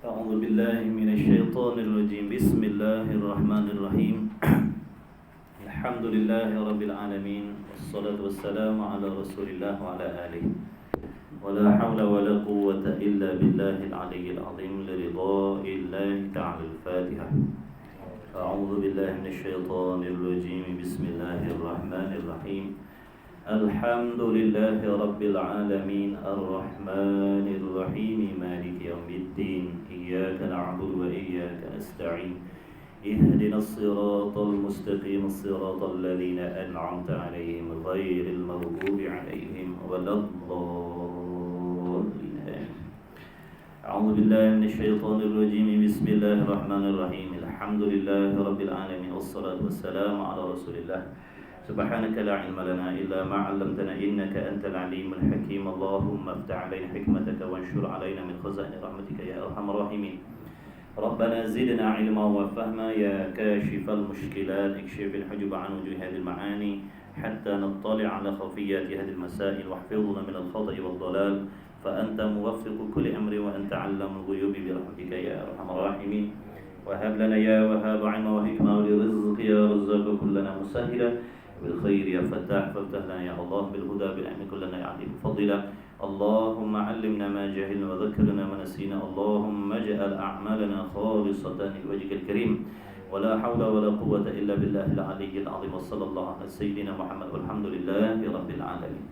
أعوذ بالله من الشيطان الرجيم بسم الله الرحمن الرحيم الحمد لله رب العالمين والصلاة والسلام على رسول الله وعلى آله ولا حول ولا قوة إلا بالله العلي العظيم لرضاء الله تعالى الفاتحة أعوذ بالله من الشيطان الرجيم بسم الله الرحمن الرحيم الحمد لله رب العالمين الرحمن الرحيم مالك يوم الدين إياك نعبد وإياك نستعين اهدنا الصراط المستقيم الصراط الذين أنعمت عليهم غير المغضوب عليهم ولا الضالين أعوذ بالله من الشيطان الرجيم بسم الله الرحمن الرحيم الحمد لله رب العالمين والصلاة والسلام على رسول الله سبحانك لا علم لنا إلا ما علمتنا إنك أنت العليم الحكيم اللهم افتح علينا حكمتك وانشر علينا من خزائن رحمتك يا أرحم الراحمين ربنا زدنا علما وفهما يا كاشف المشكلات اكشف الحجب عن وجوه هذه المعاني حتى نطلع على خفيات هذه المسائل واحفظنا من الخطأ والضلال فأنت موفق كل أمر وأنت علم الغيوب برحمتك يا أرحم الراحمين وهب لنا يا وهاب علما وحكمة ولرزق يا رزاق كلنا مسهلا بالخير يا فتاح فافتح لنا يا الله بالهدى بالعلم كلنا يا عليم فضلا اللهم علمنا ما جهلنا وذكرنا ما نسينا اللهم اجعل أعمالنا خالصة لوجهك الكريم ولا حول ولا قوة إلا بالله العلي العظيم وصلى الله على سيدنا محمد والحمد لله رب العالمين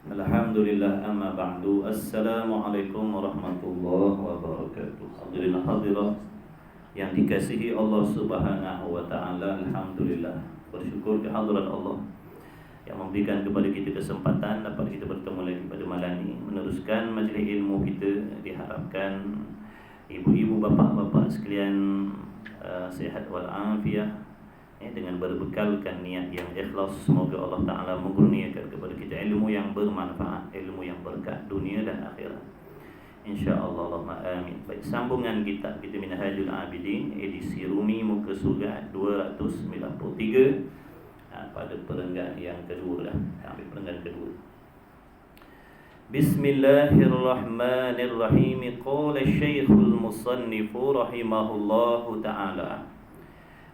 Alhamdulillah amma ba'du Assalamualaikum warahmatullahi wabarakatuh Hadirin hadirat yang dikasihi Allah subhanahu wa ta'ala Alhamdulillah bersyukur kehadirat Allah yang memberikan kepada kita kesempatan dapat kita bertemu lagi pada malam ini meneruskan majlis ilmu kita. Diharapkan ibu-ibu, bapa-bapa sekalian sihat wal afiah dengan berbekalkan niat yang ikhlas. Semoga Allah Ta'ala mengurniakan kepada kita ilmu yang bermanfaat, ilmu yang berkah dunia dan akhirat, InsyaAllah Allahumma amin. Baik, sambungan kitab kita Minhajul Abidin edisi Rumi muka surat 293 pada perenggan yang kedua lah. Ambil perenggan kedua. Bismillahirrahmanirrahim. Qala Syekhul Musannif rahimahullahu ta'ala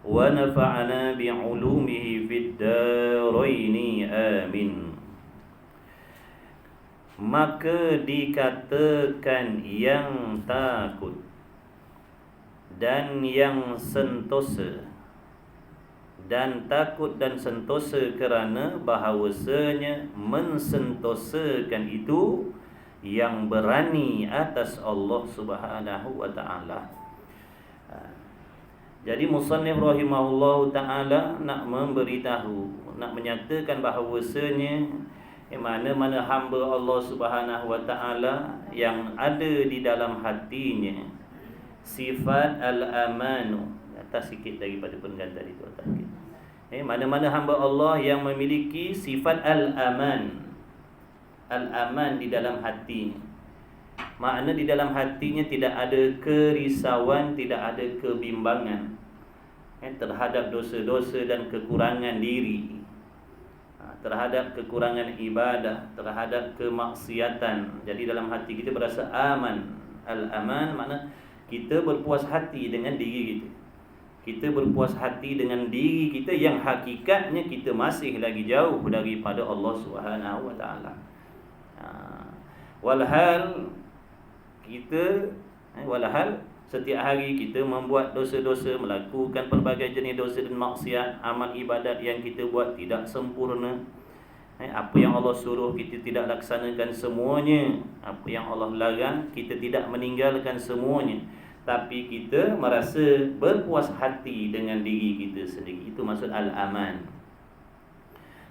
wa nafa'ana bi'ulumihi fid daraini amin. Maka dikatakan yang takut dan yang sentosa, dan takut dan sentosa kerana bahawasanya mensentosakan itu yang berani atas Allah Subhanahu wa ta'ala. Jadi musannif rahimahullah ta'ala nak memberitahu, nak menyatakan bahawasanya mana-mana hamba Allah Subhanahu wa ta'ala yang ada di dalam hatinya sifat al-amanu. Atas sikit daripada perenggan tadi tu atas sikit. Mana-mana hamba Allah yang memiliki sifat al-aman, al-aman di dalam hatinya, makna di dalam hatinya tidak ada kerisauan, tidak ada kebimbangan terhadap dosa-dosa dan kekurangan diri, terhadap kekurangan ibadah, terhadap kemaksiatan. Jadi dalam hati kita berasa aman. Al-aman makna kita berpuas hati dengan diri kita. Kita berpuas hati dengan diri kita yang hakikatnya kita masih lagi jauh daripada Allah Subhanahu wa ta'ala. Walhal kita setiap hari kita membuat dosa-dosa, melakukan pelbagai jenis dosa dan maksiat. Amal ibadat yang kita buat tidak sempurna. Apa yang Allah suruh kita tidak laksanakan semuanya. Apa yang Allah larang kita tidak meninggalkan semuanya. Tapi kita merasa berpuas hati dengan diri kita sendiri. Itu maksud al-aman.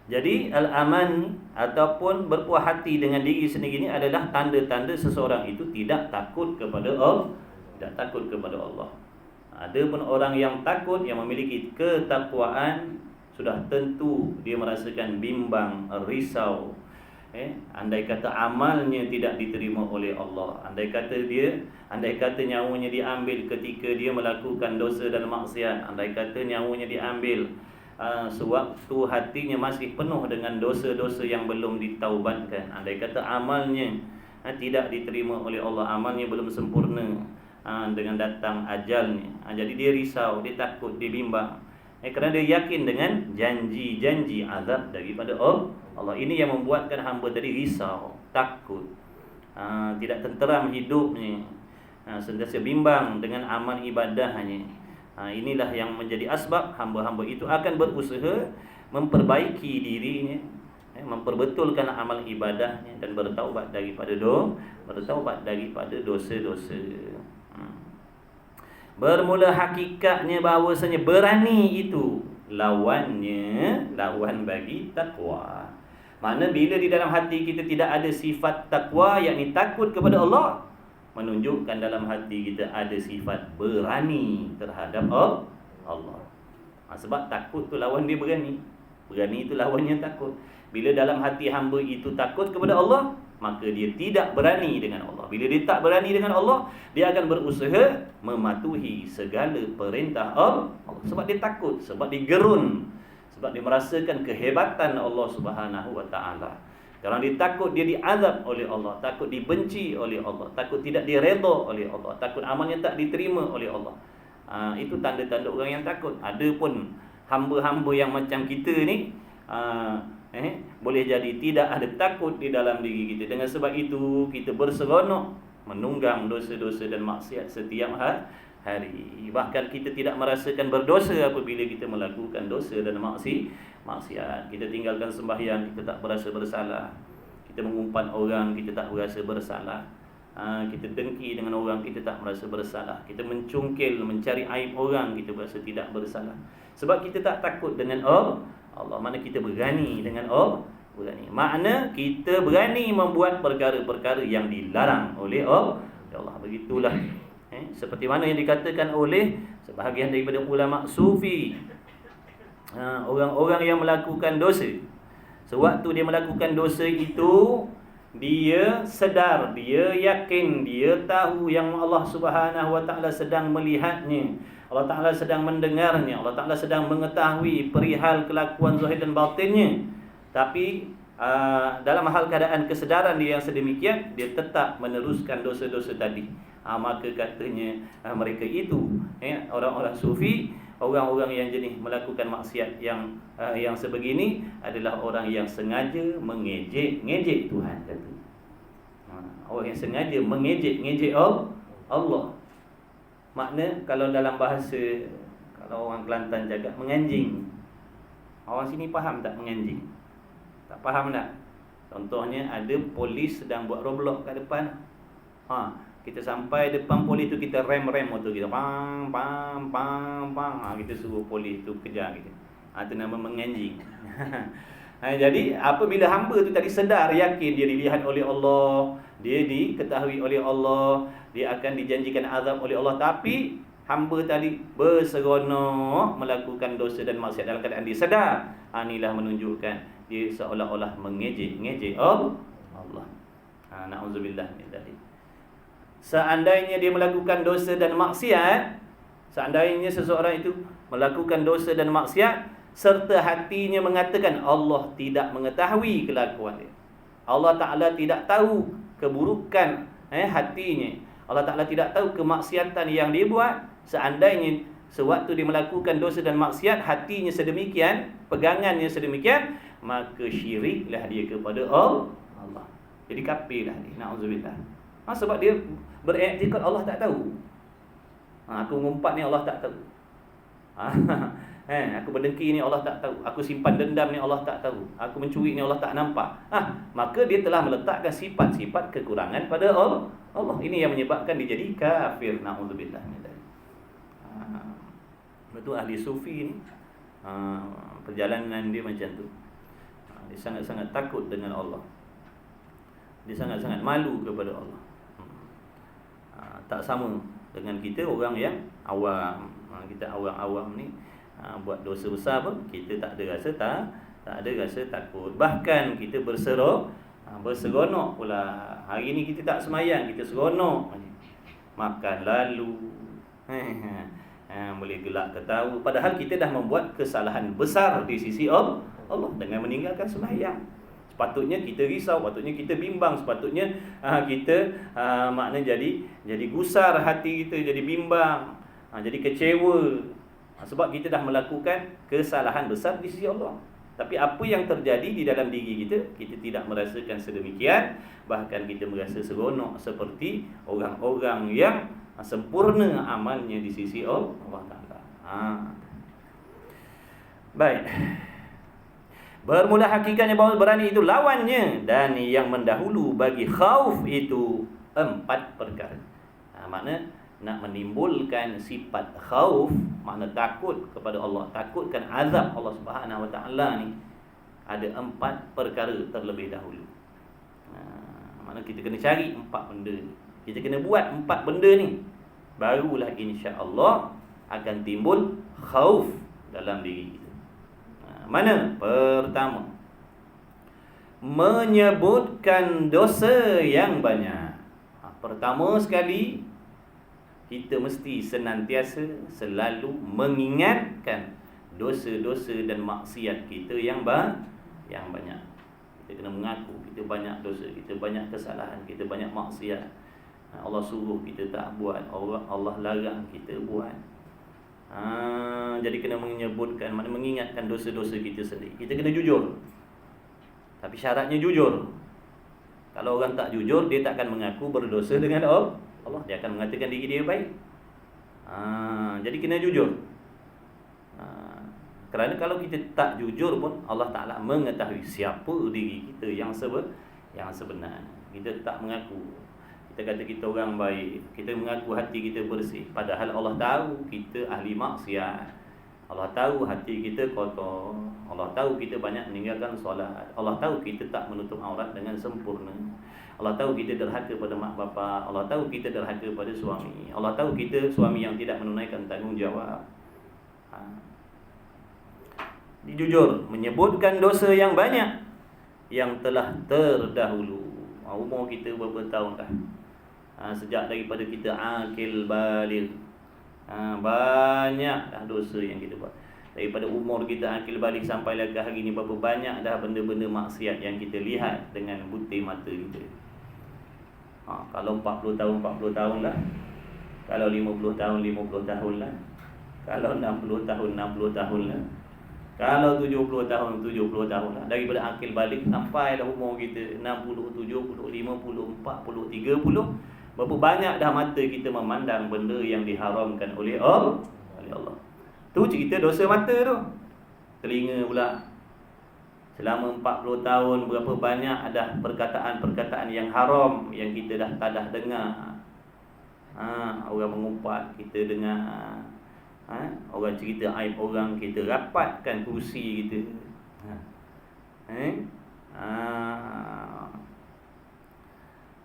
Jadi al-aman ataupun berpuas hati dengan diri sendiri ini adalah tanda-tanda seseorang itu tidak takut kepada Allah. Tidak takut kepada Allah. Ada pun orang yang takut, yang memiliki ketakwaan, sudah tentu dia merasakan bimbang, risau. Andai kata amalnya tidak diterima oleh Allah, andai kata nyawanya diambil ketika dia melakukan dosa dan maksiat, andai kata nyawanya diambil sewaktu hatinya masih penuh dengan dosa-dosa yang belum ditaubatkan, andai kata amalnya tidak diterima oleh Allah, amalnya belum sempurna dengan datang ajalnya. Jadi dia risau, dia takut, dia bimbang. Kerana dia yakin dengan janji-janji azab daripada Allah. Ini yang membuatkan hamba tadi risau, takut, tidak tenteram hidupnya, sentiasa bimbang dengan amal ibadahnya. Inilah yang menjadi asbab hamba-hamba itu akan berusaha memperbaiki dirinya, memperbetulkan amal ibadahnya dan bertaubat daripada dosa-dosa. Bermula hakikatnya bahawasanya berani itu lawan bagi takwa. Makna bila di dalam hati kita tidak ada sifat takwa, yakni takut kepada Allah, menunjukkan dalam hati kita ada sifat berani terhadap Allah. Sebab takut tu lawan dia berani. Berani itu lawannya takut. Bila dalam hati hamba itu takut kepada Allah, maka dia tidak berani dengan Allah. Bila dia tak berani dengan Allah, dia akan berusaha mematuhi segala perintah Allah. Sebab dia takut, sebab dia gerun, sebab dia merasakan kehebatan Allah Subhanahu wa taala. Kalau dia takut dia diazab oleh Allah, takut dibenci oleh Allah, takut tidak diredha oleh Allah, takut amalnya tak diterima oleh Allah. Itu tanda-tanda orang yang takut. Ada pun hamba-hamba yang macam kita ni, boleh jadi tidak ada takut di dalam diri kita. Dengan sebab itu kita berseronok menunggang dosa-dosa dan maksiat setiap hari. Bahkan kita tidak merasakan berdosa apabila kita melakukan dosa dan maksiat. Kita tinggalkan sembahyang, kita tak berasa bersalah. Kita mengumpat orang, kita tak berasa bersalah. Kita dengki dengan orang, kita tak merasa bersalah. Kita mencungkil, mencari aib orang, kita berasa tidak bersalah. Sebab kita tak takut dengan Allah. Mana kita berani dengan Allah. Makna kita berani membuat perkara-perkara yang dilarang oleh Allah. Begitulah. Seperti mana yang dikatakan oleh sebahagian daripada ulama sufi, orang-orang yang melakukan dosa, sewaktu dia melakukan dosa itu, dia sedar, dia yakin, dia tahu yang Allah Subhanahu wa taala sedang melihatnya, Allah Taala sedang mendengarnya, Allah Taala sedang mengetahui perihal kelakuan zahir dan batinnya. Tapi dalam hal keadaan kesedaran dia yang sedemikian, dia tetap meneruskan dosa-dosa tadi. Maka katanya mereka itu, orang-orang sufi, orang-orang yang jenis melakukan maksiat yang sebegini adalah orang yang sengaja mengejek Tuhan, kata. Orang yang sengaja mengejek Allah. Makna kalau dalam bahasa, kalau orang Kelantan cakap menganjing. Orang sini faham tak menganjing? Tak faham tak? Contohnya ada polis sedang buat roadblock kat depan. Kita sampai depan polis tu, kita rem motor kita. Pang. Kita suruh polis tu kejar kita. Itu nama menganjing. Jadi apabila hamba tu tadi sedar, yakin dia dilihat oleh Allah, dia diketahui oleh Allah, dia akan dijanjikan azab oleh Allah, tapi hamba tadi berseronok melakukan dosa dan maksiat dalam keadaan dia sedar, inilah menunjukkan dia seolah-olah mengejek Allah. Na'udzubillah min dzalik. Seandainya dia melakukan dosa dan maksiat, seandainya seseorang itu melakukan dosa dan maksiat serta hatinya mengatakan Allah tidak mengetahui kelakuan dia, Allah Ta'ala tidak tahu keburukan hatinya, Allah Ta'ala tidak tahu kemaksiatan yang dia buat, seandainya sewaktu dia melakukan dosa dan maksiat hatinya sedemikian, pegangannya sedemikian, maka syiriklah dia kepada Allah. Jadi kafirlah dia, na'udzubillah. Sebab dia beriktikad Allah tak tahu. Aku ngumpat ni Allah tak tahu. Aku berdengki ni Allah tak tahu. Aku simpan dendam ni Allah tak tahu. Aku mencuri ni Allah tak nampak. Maka dia telah meletakkan sifat-sifat kekurangan pada Allah. Ini yang menyebabkan dia jadi kafir, na'udzubillah. Betul ahli sufi ni, perjalanan dia macam tu. Dia sangat-sangat takut dengan Allah. Dia sangat-sangat malu kepada Allah. Tak sama dengan kita orang yang awam. Kita awam-awam ni buat dosa besar pun kita tak ada rasa takut. Bahkan kita berseronok pula. Hari ni kita tak semayang, kita seronok. Makan lalu, boleh gelak ketawa, padahal kita dah membuat kesalahan besar di sisi Allah dengan meninggalkan semayang. Sepatutnya kita risau, sepatutnya kita bimbang, sepatutnya kita makna jadi gusar hati kita, jadi bimbang, jadi kecewa, sebab kita dah melakukan kesalahan besar di sisi Allah. Tapi apa yang terjadi di dalam diri kita, kita tidak merasakan sedemikian, bahkan kita merasa seronok seperti orang-orang yang sempurna amalnya di sisi Allah Ta'ala. Baik. Bermula hakikatnya bahawa berani itu lawannya, dan yang mendahulu bagi khauf itu 4 perkara. Makna nak menimbulkan sifat khauf, makna takut kepada Allah, takutkan azab Allah Subhanahu Wa Taala ni, ada 4 perkara terlebih dahulu. Makna kita kena cari 4 benda ni. Kita kena buat 4 benda ni, barulah insya-Allah akan timbul khauf dalam diri kita. Mana? Pertama, menyebutkan dosa yang banyak. Pertama sekali, kita mesti senantiasa selalu mengingatkan dosa-dosa dan maksiat kita yang banyak. Kita kena mengaku kita banyak dosa, kita banyak kesalahan, kita banyak maksiat. Allah suruh kita tak buat, Allah larang kita buat. Jadi kena menyebutkan, mengingatkan dosa-dosa kita sendiri. Kita kena jujur. Tapi syaratnya jujur. Kalau orang tak jujur, dia tak akan mengaku berdosa dengan Allah. Dia akan mengatakan diri dia baik. Jadi kena jujur. Kerana kalau kita tak jujur pun, Allah Ta'ala mengetahui siapa diri kita yang sebenar. Kita tak mengaku. Kita kata kita orang baik, kita mengaku hati kita bersih, padahal Allah tahu kita ahli maksiat. Allah tahu hati kita kotor. Allah tahu kita banyak meninggalkan solat. Allah tahu kita tak menutup aurat dengan sempurna. Allah tahu kita derhaka pada mak bapa. Allah tahu kita derhaka pada suami. Allah tahu kita suami yang tidak menunaikan tanggungjawab. Jujur menyebutkan dosa yang banyak yang telah terdahulu. Umur kita berapa tahun dah? Sejak daripada kita akil baligh, banyak dah dosa yang kita buat. Daripada umur kita akil baligh sampai ke hari ni, berapa banyak dah benda-benda maksiat yang kita lihat dengan butir mata kita. Kalau 40 tahun lah. Kalau 50 tahun lah. Kalau 60 tahun lah. Kalau 70 tahun lah. Daripada akil balik sampai dah umur kita 60, 70, 50, 40, 30, berapa banyak dah mata kita memandang benda yang diharamkan oleh Allah. Tu cerita dosa mata tu. Telinga pula, selama 40 tahun berapa banyak ada perkataan-perkataan yang haram yang kita dah tadah dengar. Orang mengumpat kita dengar. Orang cerita aib orang, kita rapatkan kursi kita.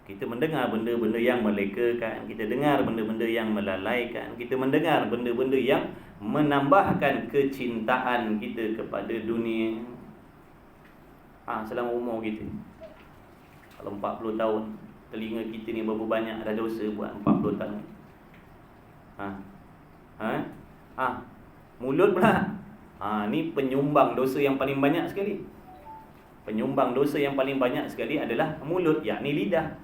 Kita mendengar benda-benda yang melekakan, kita dengar benda-benda yang melalaikan, kita mendengar benda-benda yang menambahkan kecintaan kita kepada dunia. Selama umur kita, kalau 40 tahun, telinga kita ni berapa banyak ada dosa buat 40 tahun. Mulut pula. Ni penyumbang dosa yang paling banyak sekali. Penyumbang dosa yang paling banyak sekali adalah mulut, yakni lidah.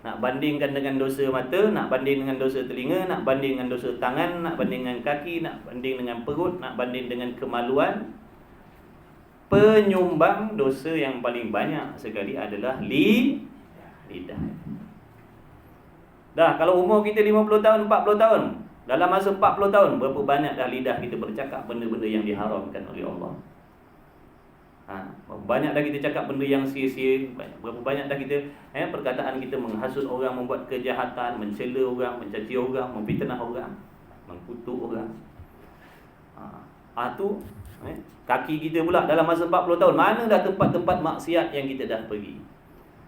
Nak bandingkan dengan dosa mata, nak banding dengan dosa telinga, nak banding dengan dosa tangan, nak banding dengan kaki, nak banding dengan perut, nak banding dengan kemaluan. Penyumbang dosa yang paling banyak sekali adalah lidah. Dah, kalau umur kita 50 tahun, 40 tahun, dalam masa 40 tahun, berapa banyak dah lidah kita bercakap benda-benda yang diharamkan oleh Allah. Banyak dah kita cakap benda yang sia-sia. Berapa banyak dah kita perkataan kita menghasut orang, membuat kejahatan, mencela orang, mencaci orang, memfitnah orang, mengkutuk orang. Kaki kita pula dalam masa 40 tahun, mana dah tempat-tempat maksiat yang kita dah pergi,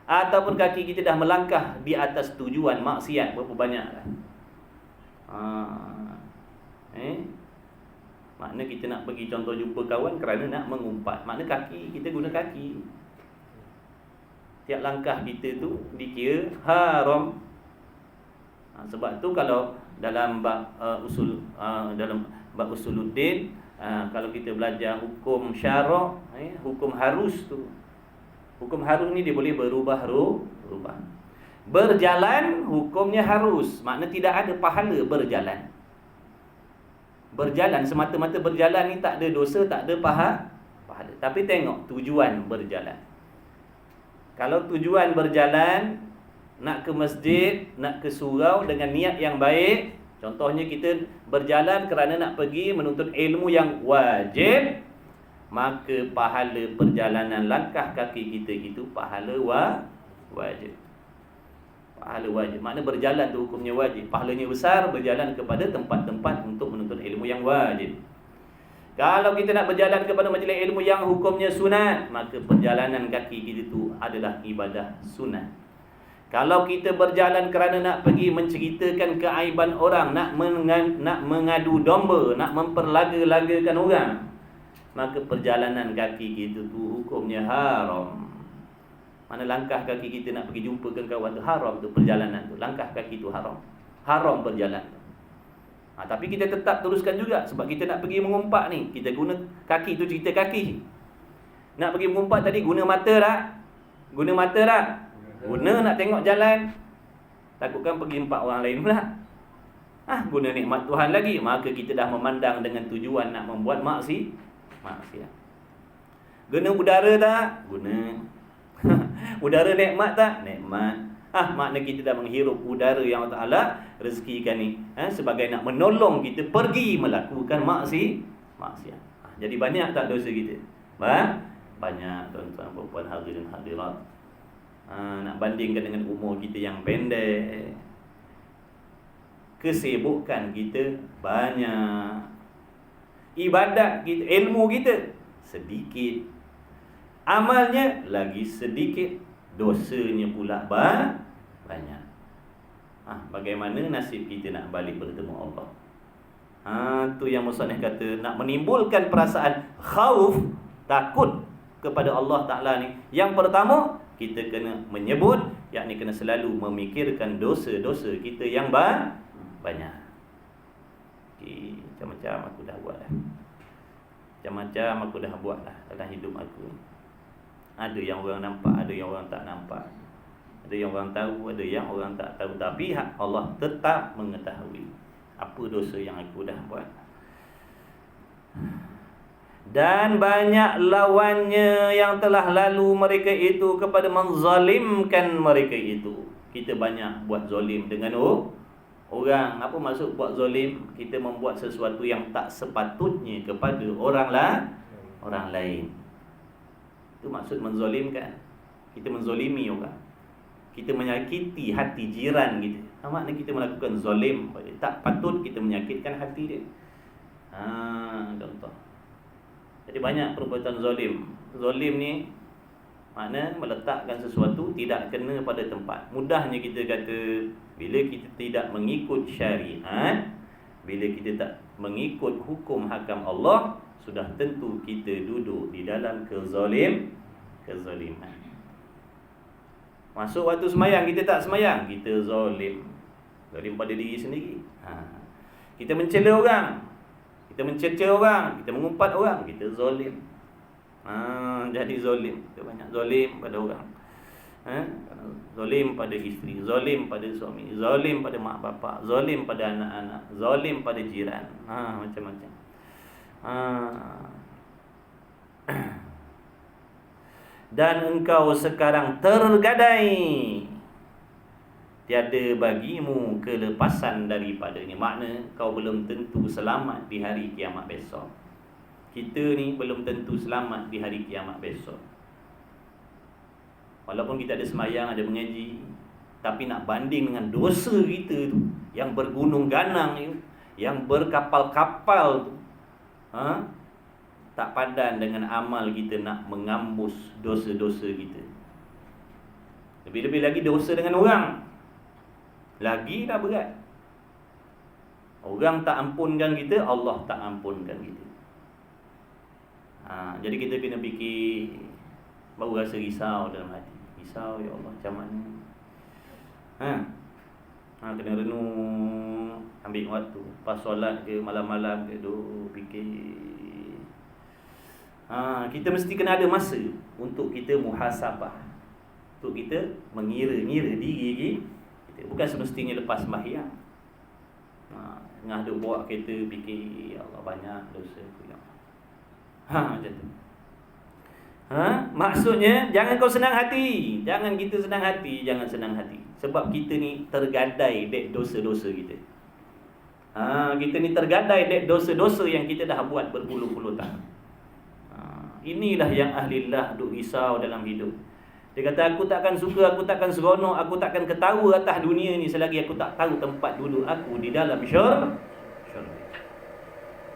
ataupun kaki kita dah melangkah di atas tujuan maksiat, berapa banyak dah. Makna kita nak pergi contoh jumpa kawan kerana nak mengumpat, makna kaki kita guna kaki. Tiap langkah kita tu dikira haram. Sebab tu kalau dalam bab dalam bab usuluddin, kalau kita belajar hukum syarak, hukum harus tu, Hukum harus ni dia boleh berubah. Berjalan hukumnya harus. Makna tidak ada pahala berjalan. Berjalan semata-mata berjalan ni tak ada dosa, tak ada pahala. Tapi tengok tujuan berjalan. Kalau tujuan berjalan nak ke masjid, nak ke surau dengan niat yang baik, contohnya kita berjalan kerana nak pergi menuntut ilmu yang wajib, maka pahala perjalanan langkah kaki kita itu pahala wajib. Pahala wajib. Makna berjalan tu hukumnya wajib. Pahalanya besar berjalan kepada tempat-tempat untuk menuntut ilmu yang wajib. Kalau kita nak berjalan kepada majlis ilmu yang hukumnya sunat, maka perjalanan kaki kita itu adalah ibadah sunat. Kalau kita berjalan kerana nak pergi menceritakan keaiban orang, nak mengadu domba, nak memperlaga-lagakan orang, maka perjalanan kaki kita tu hukumnya haram. Mana langkah kaki kita nak pergi jumpakan kawan tu haram tu, perjalanan tu, langkah kaki tu haram. Haram berjalan. Tapi kita tetap teruskan juga sebab kita nak pergi mengumpat ni. Kita guna kaki tu, cerita kaki. Nak pergi mengumpat tadi guna mata tak? Guna mata tak? Guna nak tengok jalan. Takutkan pergi empat orang lain pula. Guna nikmat Tuhan lagi. Maka kita dah memandang dengan tujuan nak membuat maksiat. Guna udara tak? Guna. Udara nikmat tak? Nikmat. Makna kita dah menghirup udara yang Allah Ta'ala rezekikan ni, sebagai nak menolong kita pergi melakukan maksiat. Jadi banyak tak dosa kita? Banyak, tuan-tuan, puan-puan, hadirin hadirat. Nak bandingkan dengan umur kita yang pendek, kesibukan kita banyak, ibadat kita, ilmu kita sedikit, amalnya lagi sedikit, dosanya pula banyak. Bagaimana nasib kita nak balik bertemu Allah? Tu yang musannif kata, nak menimbulkan perasaan khauf, takut kepada Allah Ta'ala ni. Yang pertama, kita kena menyebut, yakni kena selalu memikirkan dosa-dosa kita yang banyak. Macam-macam aku dah buat dah. Macam-macam aku dah buat dah dalam hidup aku. Ada yang orang nampak, ada yang orang tak nampak. Ada yang orang tahu, ada yang orang tak tahu. Tapi Allah tetap mengetahui apa dosa yang aku dah buat. Dan banyak lawannya yang telah lalu mereka itu kepada menzalimkan mereka itu. Kita banyak buat zalim dengan orang. Apa maksud buat zalim? Kita membuat sesuatu yang tak sepatutnya kepada orang lain. Itu maksud menzalimkan. Kita menzalimi orang. Kita menyakiti hati jiran kita. Maknanya kita melakukan zalim. Tak patut kita menyakitkan hati dia. Contoh. Jadi banyak perbuatan zalim. Zalim ni makna meletakkan sesuatu tidak kena pada tempat. Mudahnya kita kata, bila kita tidak mengikut syariat, bila kita tak mengikut hukum hakam Allah, sudah tentu kita duduk di dalam kezaliman. Masuk waktu semayang, kita tak semayang, kita zalim. Zalim pada diri sendiri. Kita mencela orang, kita mencerca orang, kita mengumpat orang, kita zalim. Jadi zalim. Kita banyak zalim pada orang. Zalim pada isteri, zalim pada suami, zalim pada mak bapak, zalim pada anak-anak, zalim pada jiran. Macam-macam. Dan engkau sekarang tergadai, tiada bagimu kelepasan daripadanya. Makna kau belum tentu selamat di hari kiamat besok. Kita ni belum tentu selamat di hari kiamat besok. Walaupun kita ada semayang, ada mengaji, tapi nak banding dengan dosa kita tu, yang bergunung ganang tu, yang berkapal-kapal tu, tak padan dengan amal kita nak mengambus dosa-dosa kita. Lebih-lebih lagi dosa dengan orang, lagi dah berat. Orang tak ampunkan kita, Allah tak ampunkan kita. Jadi kita kena fikir, baru rasa risau dalam hati. Risau, ya Allah, macam mana? Kena renung, ambil waktu, pas solat ke, malam-malam ke, fikir. Kita mesti kena ada masa untuk kita muhasabah, untuk kita mengira-ngira diri kita. Bukan semestinya lepas sembahyang. Tengah duk bawa kereta fikir, ya Allah banyak dosa aku, ya Allah. Macam tu. Maksudnya jangan kau senang hati. Jangan kita senang hati, jangan senang hati. Sebab kita ni tergadai dek dosa-dosa kita. Kita ni tergadai dek dosa-dosa yang kita dah buat berpuluh-puluh tahun. Inilah yang ahlillah duk risau dalam hidup. Dia kata, aku takkan suka, aku takkan seronok, aku takkan ketawa atas dunia ni selagi aku tak tahu tempat duduk aku di dalam syurga.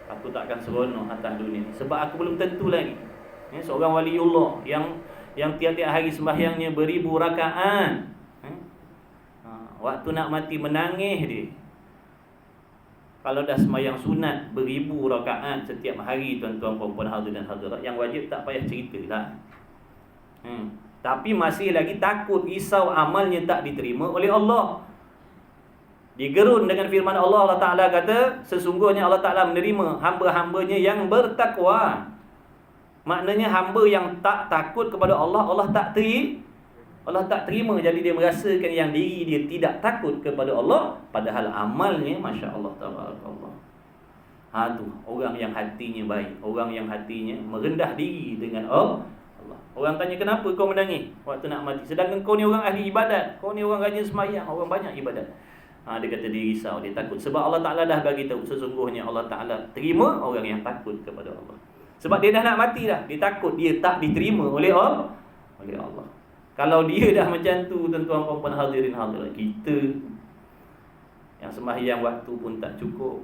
Aku takkan seronok atas dunia ni sebab aku belum tentu lagi. Seorang waliullah yang tiap-tiap hari sembahyangnya beribu rakaat. Waktu nak mati menangis dia. Kalau dah sembahyang sunat beribu rakaat setiap hari, tuan-tuan puan-puan hadirin dan hadirat, yang wajib tak payah ceritalah. Tapi masih lagi takut, risau amalnya tak diterima oleh Allah. Digerun dengan firman Allah. Allah Ta'ala kata, sesungguhnya Allah Ta'ala menerima hamba-hambanya yang bertakwa. Maknanya hamba yang tak takut kepada Allah, Allah tak terima. Jadi dia merasakan yang diri dia tidak takut kepada Allah, padahal amalnya Masya Allah, tabarakallah. Tu orang yang hatinya baik, orang yang hatinya merendah diri dengan Allah. Orang tanya, kenapa kau menangis waktu nak mati, sedangkan kau ni orang ahli ibadat, kau ni orang rajin sembahyang, orang banyak ibadat. Dia kata dia risau, dia takut. Sebab Allah Ta'ala dah bagi tahu, sesungguhnya Allah Ta'ala terima orang yang takut kepada Allah. Sebab dia dah nak mati dah, dia takut dia tak diterima oleh Allah. Kalau dia dah macam tu, tuan-tuan puan-puan hadirin hadirat, kita yang sembahyang waktu pun tak cukup.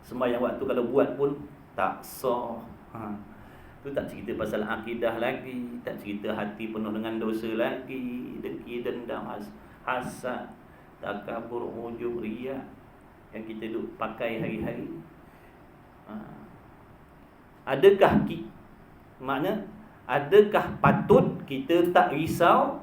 Sembahyang waktu kalau buat pun tak sah. Tu tak cerita pasal akidah lagi, tak cerita hati penuh dengan dosa lagi, dengki, dendam, hasad, takabur, ujub, riya yang kita duk pakai hari-hari. Adakah patut kita tak risau?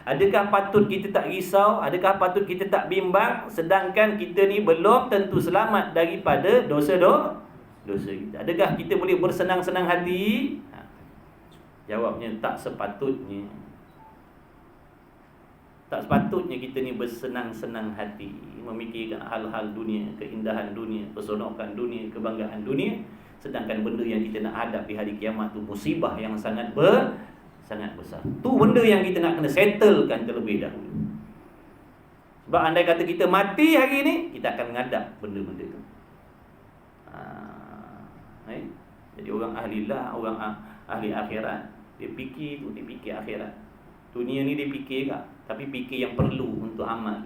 Adakah patut kita tak risau? Adakah patut kita tak bimbang sedangkan kita ni belum tentu selamat daripada dosa kita? Adakah kita boleh bersenang-senang hati? Jawabnya tak sepatutnya. Tak sepatutnya kita ni bersenang-senang hati memikirkan hal-hal dunia, keindahan dunia, personokan dunia, kebanggaan dunia, sedangkan benda yang kita nak hadap di hari kiamat tu musibah yang sangat besar. Tu benda yang kita nak kena settlekan terlebih dahulu. Sebab andai kata kita mati hari ni, kita akan menghadap benda-benda tu. Jadi orang ahlilah, orang ahli akhirat, dia fikir akhirat. Dunia ni dia fikir tak, tapi fikir yang perlu untuk amal.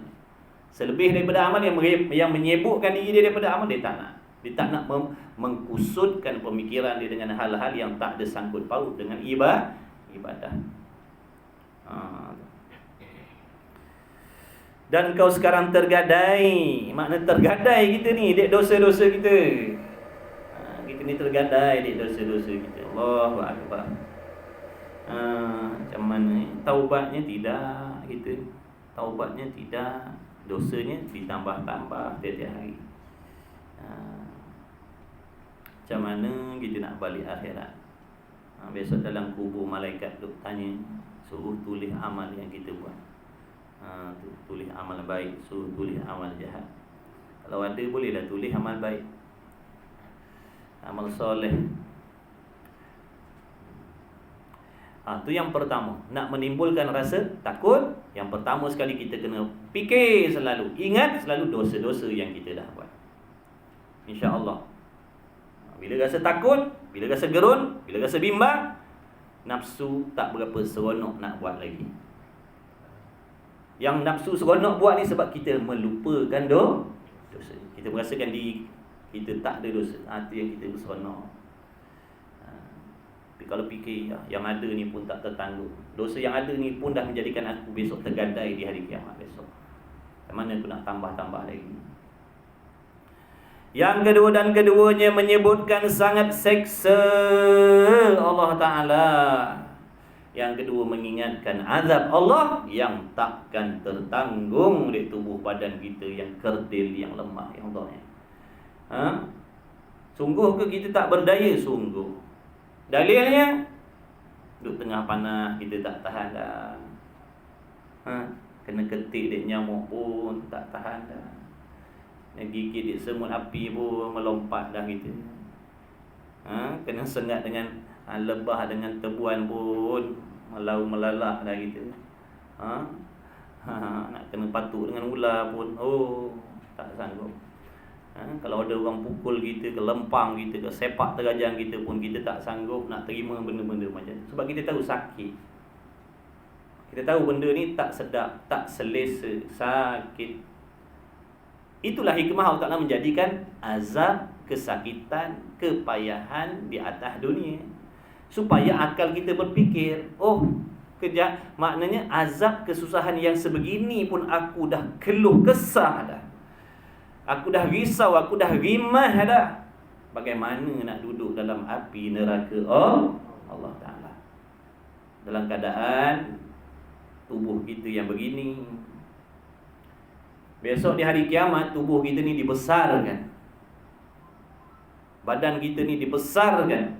Selebih daripada amal yang menyibukkan diri dia daripada amal, dia tak nak. Dia tak nak mengkusutkan pemikiran dia dengan hal-hal yang tak ada sangkut paut dengan ibadah. Dan kau sekarang tergadai. Makna tergadai kita ni dek dosa-dosa kita. Kita ni tergadai dek dosa-dosa kita. Allahu Akbar. Macam mana ni? Taubatnya tidak kita. Taubatnya tidak. Dosanya ditambah-tambah tiap-tiap hari. Macam mana kita nak balik akhirat? Besok dalam kubur malaikat duk tanya, suruh tulis amal yang kita buat. Tulis amal baik, suruh tulis amal jahat. Kalau ada bolehlah tulis amal baik, amal soleh. Tu yang pertama, nak menimbulkan rasa takut. Yang pertama sekali kita kena fikir selalu, ingat selalu dosa-dosa yang kita dah buat. InsyaAllah. Bila rasa takut, bila rasa gerun, bila rasa bimbang, nafsu tak berapa seronok nak buat lagi. Yang nafsu seronok buat ni sebab kita melupakan dosa. Kita merasakan diri kita tak ada dosa. Itu yang kita berseronok. Tapi kalau fikir yang ada ni pun tak tertanggung, dosa yang ada ni pun dah menjadikan aku besok tergadai di hari kiamat besok. Macam mana aku nak tambah-tambah lagi? Yang kedua dan keduanya menyebutkan sangat seksa Allah Ta'ala. Yang kedua mengingatkan azab Allah yang takkan tertanggung di tubuh badan kita yang kerdil, yang lemah, yang dhaif. Sungguh ke kita tak berdaya? Sungguh. Dalilnya, duduk tengah panas kita tak tahan dah. Kena ketik dek nyamuk pun tak tahan dah. Yang gigit dek semut api pun melompat dah kita. Kena sengat dengan lebah dengan tebuan pun melau melalak dah kita. Nak kena patuk dengan ular pun tak sanggup. Kalau ada orang pukul kita, ke lempang kita, ke sepak terajang kita pun kita tak sanggup nak terima benda-benda macam tu. Sebab kita tahu sakit. Kita tahu benda ni tak sedap, tak selesa, sakit. Itulah hikmah Allah Ta'ala menjadikan azab, kesakitan, kepayahan di atas dunia, supaya akal kita berfikir, maknanya azab, kesusahan yang sebegini pun aku dah keluh kesah dah. Aku dah risau, aku dah rimah dah. Bagaimana nak duduk dalam api neraka Allah Ta'ala dalam keadaan tubuh kita yang begini. Besok di hari kiamat tubuh kita ni dibesarkan, badan kita ni dibesarkan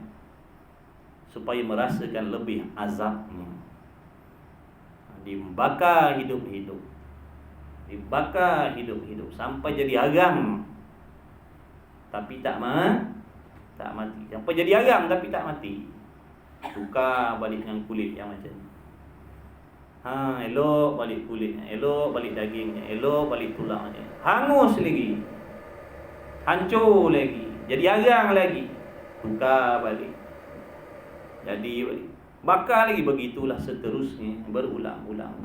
supaya merasakan lebih azabnya. Dibakar hidup-hidup, dibakar hidup-hidup sampai jadi arang, tapi tak mati. Sampai jadi arang tapi tak mati. Tukar balik dengan kulit yang macam ni. Elok balik kulitnya, elok balik dagingnya, elok balik tulangnya. Hangus lagi, hancur lagi, jadi arang lagi. Tukar balik, jadi balik, bakar lagi. Begitulah seterusnya, berulang-ulang.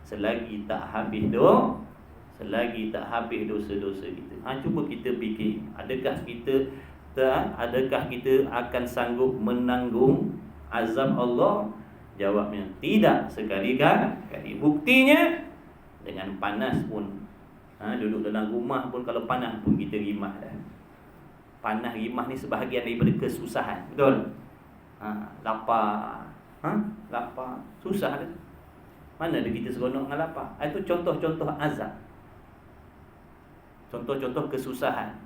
Selagi tak habis dosa-dosa kita. Cuba kita fikir, adakah kita akan sanggup menanggung azab Allah? Jawabnya tidak sekali-kali. Buktinya dengan panas pun, duduk dalam rumah pun kalau panas pun kita rimah dah. Panas rimah ni sebahagian daripada kesusahan. Betul? Lapar, susah dah. Mana ada kita seronok dengan lapar? Itu contoh-contoh azab, contoh-contoh kesusahan.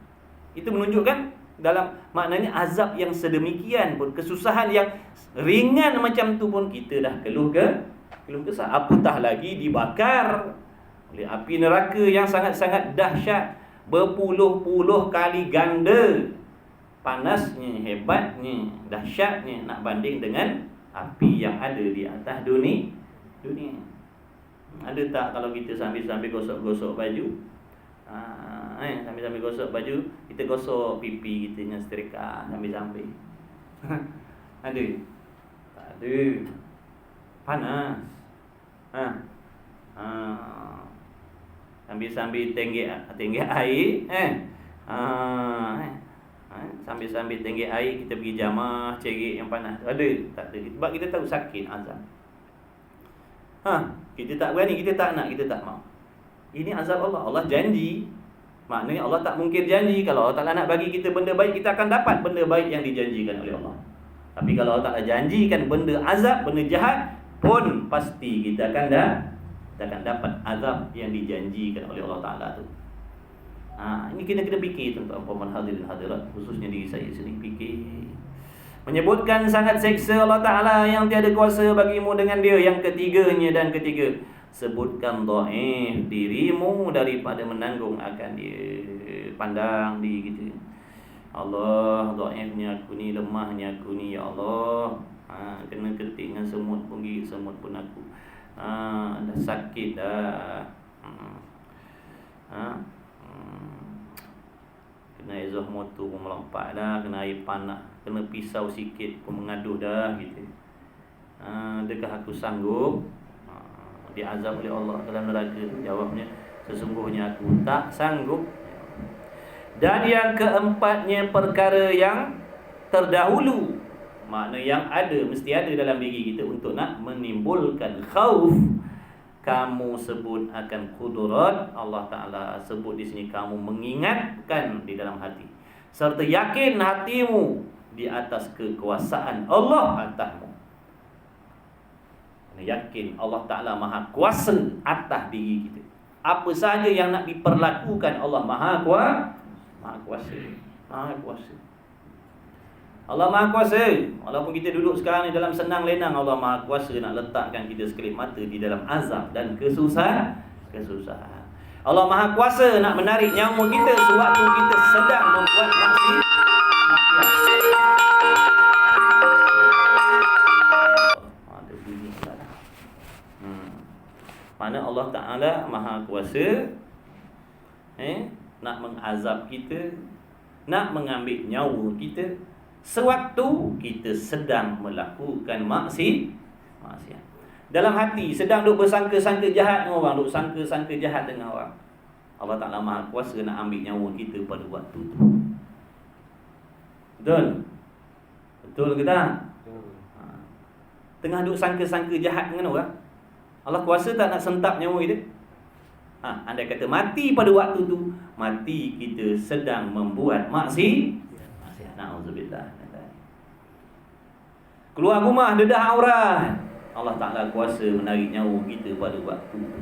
Itu menunjukkan dalam maknanya azab yang sedemikian pun, kesusahan yang ringan macam tu pun kita dah keluh kesah. Apatah lagi dibakar oleh api neraka yang sangat-sangat dahsyat, berpuluh-puluh kali ganda panasnya, hebatnya, dahsyatnya nak banding dengan api yang ada di atas dunia. Ada tak kalau kita sambil-sambil gosok-gosok baju, sambil-sambil gosok baju, kita gosok pipi kita dengan setrika sambil-sambil? Ada? Tak ada. Panas. Sambil-sambil tenggek air, sambil-sambil tenggek air kita pergi jamah cerik yang panas. Ada? Tak ada. Sebab kita tahu sakit azab. Kita tak berani, kita tak nak, kita tak mau. Ini azab Allah. Allah janji. Maknanya Allah tak mungkin janji. Kalau Allah Ta'ala nak bagi kita benda baik, kita akan dapat benda baik yang dijanjikan oleh Allah. Tapi kalau Allah Ta'ala janjikan benda azab, benda jahat pun, pasti kita akan dapat azab yang dijanjikan oleh Allah Ta'ala tu. Ini kena fikir tuan-tuan hadirin hadirat, khususnya diri saya sendiri fikir. Menyebutkan sangat seksa Allah Ta'ala yang tiada kuasa bagimu dengan dia. Yang ketiganya dan ketiga, sebutkan dhaif dirimu daripada menanggung akan dia. Pandang diri kita, Allah, dhaifnya aku ni, lemahnya aku ni, ya Allah. Kena ketik dengan semut pun, gigit semut pun aku. Dah sakit dah. Kena izah motor pun melompat dah, kena air panas, kena pisau sikit pun mengaduh dah gitu. Adakah aku sanggup diazab oleh Allah dalam neraka tu? Jawabnya, sesungguhnya aku tak sanggup. Dan yang keempatnya, perkara yang terdahulu, makna yang ada, mesti ada dalam diri kita untuk nak menimbulkan khauf. Kamu sebut akan kudurat Allah Ta'ala, sebut di sini kamu mengingatkan di dalam hati, serta yakin hatimu di atas kekuasaan Allah atasmu. Yakin Allah Ta'ala maha kuasa atas diri kita. Apa saja yang nak diperlakukan Allah maha Maha kuasa. Maha kuasa. Allah Maha kuasa. Walaupun kita duduk sekarang ni dalam senang lenang, Allah Maha kuasa nak letakkan kita sekelip mata di dalam azab dan kesusahan. Allah Maha kuasa nak menarik nyawa kita sewaktu kita sedang membuat maksiat. Ada bunyi pula. Mana Allah Ta'ala Maha kuasa nak mengazab kita, nak mengambil nyawa kita sewaktu kita sedang melakukan maksiat. Dalam hati sedang duk bersangka-sangka jahat dengan orang, duk sangka-sangka jahat dengan orang. Allah Ta'ala Maha kuasa nak ambil nyawa kita pada waktu tu. Betul ke tak? Tengah duk sangka-sangka jahat dengan orang, Allah kuasa tak nak sentap nyawa kita? Andai kata mati pada waktu tu, mati kita sedang membuat maksiat. Na'udzubillah. Keluar rumah dedah aurat, Allah Ta'ala kuasa menarik nyawa kita pada waktu tu.